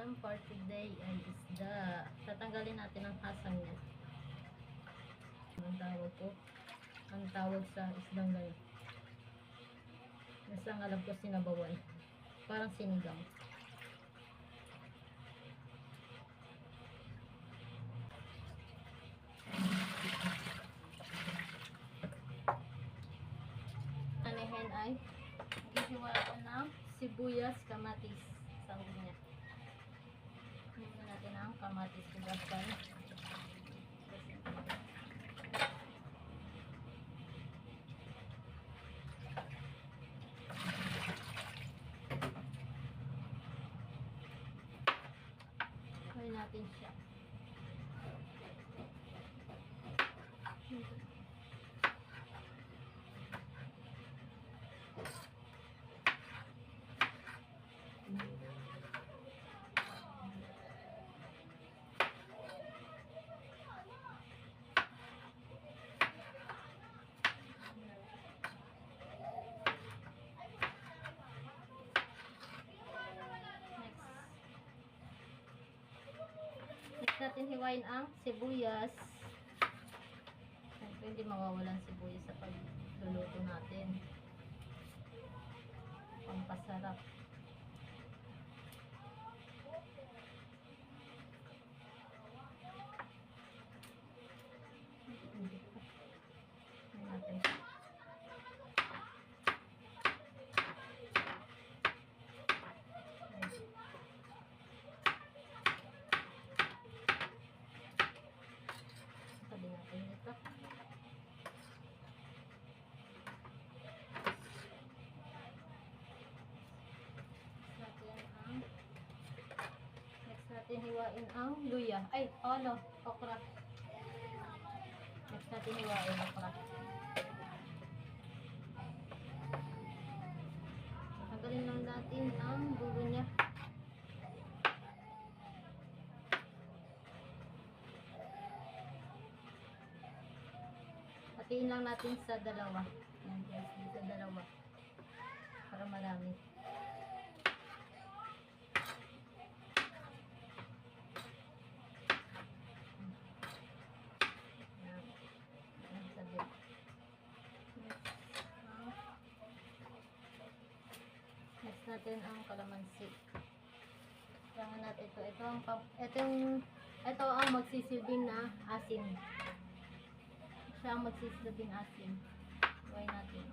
ulam for today ay isda. Tatanggalin natin ang hasang niya. Ang tawag ko, ang tawag sa isdang ganyan. Basta ang alam ko sinabawan. Parang sinigang. Anihin ay gihiwa ko ng sibuyas, kamatis sa ulo niya. Hingin natin ang kamatis kugasan. Hingin natin siya. Next natin hiwain ang sibuyas. Siyempre hindi mawawalan sibuyas sa pagluluto natin. Pampasarap. Ayan natin. Sabi natin ito. Next natin hiwain ang luya. Ay, ano, okra. Next natin hiwain okra. Tanggalin lang natin ang dulo niya. Hatiin lang natin sa dalawa. Yan guys, sa dalawa. Para marami. Yan. Yan sa bit. Next natin ang kalamansi. Kailangan natin ito. Ito ang magsisilbing na asin. Siya ang magsisilbing asin. Huwag natin.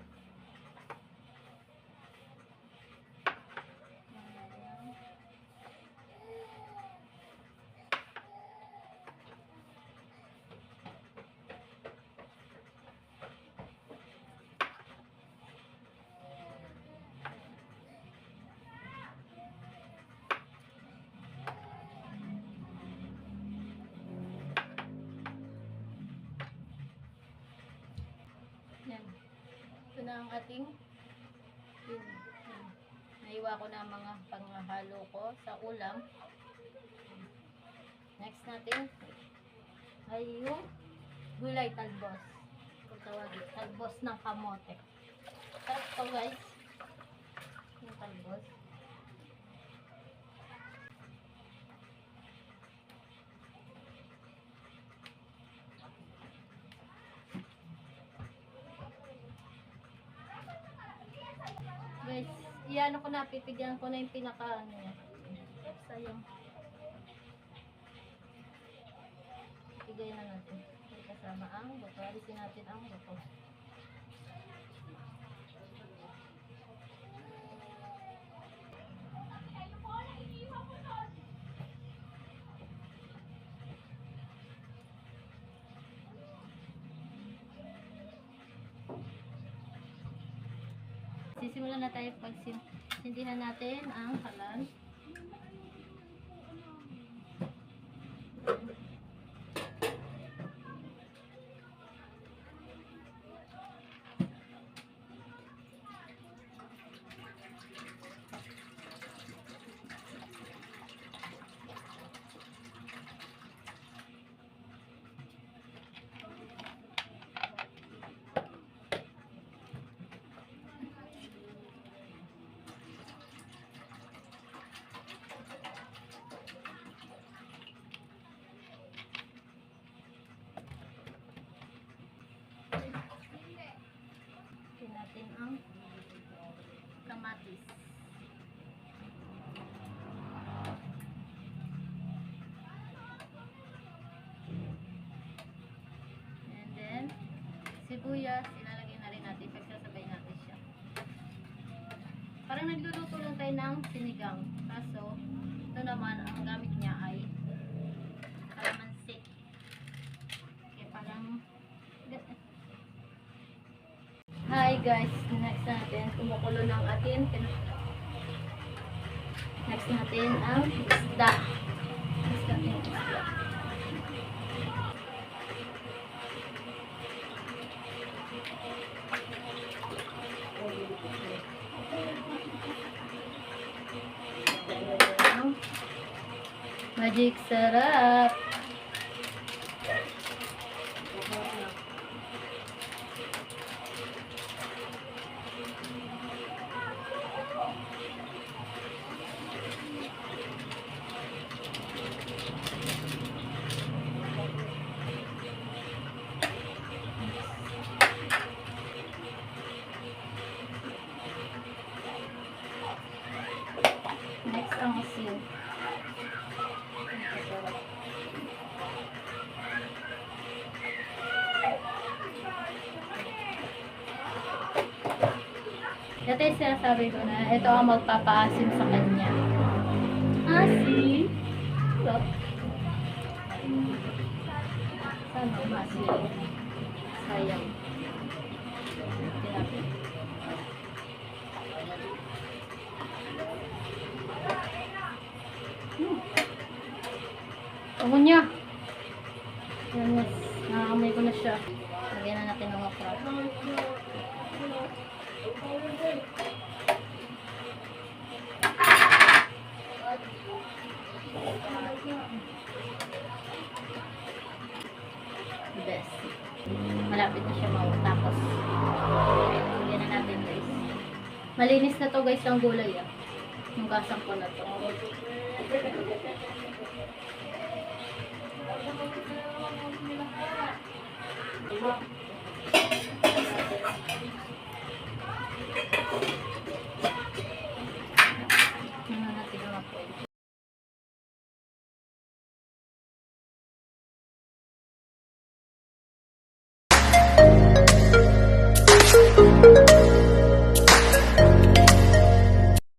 Yan. Ito na ang ating naiwa ko na mga panghalo ko sa ulam. Next natin ay yung gulay talbos. Kung tawagin, talbos ng kamote. Sarap ito guys. Yung talbos. Guys, iyan ko na, pipigyan ko na yung pinaka ano niya. Sayang. Pipigay na natin. May kasama ang buto. Alisin natin ang buto. Sisimulan na tayo pagsindihan natin ang kalan. sibuyas, ilalagay na rin natin, pagsasabay natin siya. Parang nagluluto lang tayo ng sinigang. Kaso, ito naman, ang gamit niya ay kalamansi. Kaya parang hi guys, next natin, kumukulo ng atin. Next natin ang isda. Next natin ang isda. Magic sarap. Next ang asin. Ito yung sinasabi ko na ito ang magpapaasim sa kanya. Asim? Look. Sana masim. Sayang. Tinapin. Tungo niya. Yan, yes. Nakakamay ko na siya. Lagyan na natin ng okra. Best. Malapit na siya matapos. Lagyan na natin guys. Malinis na to guys ang gulay ah. Yung gasang ko na to.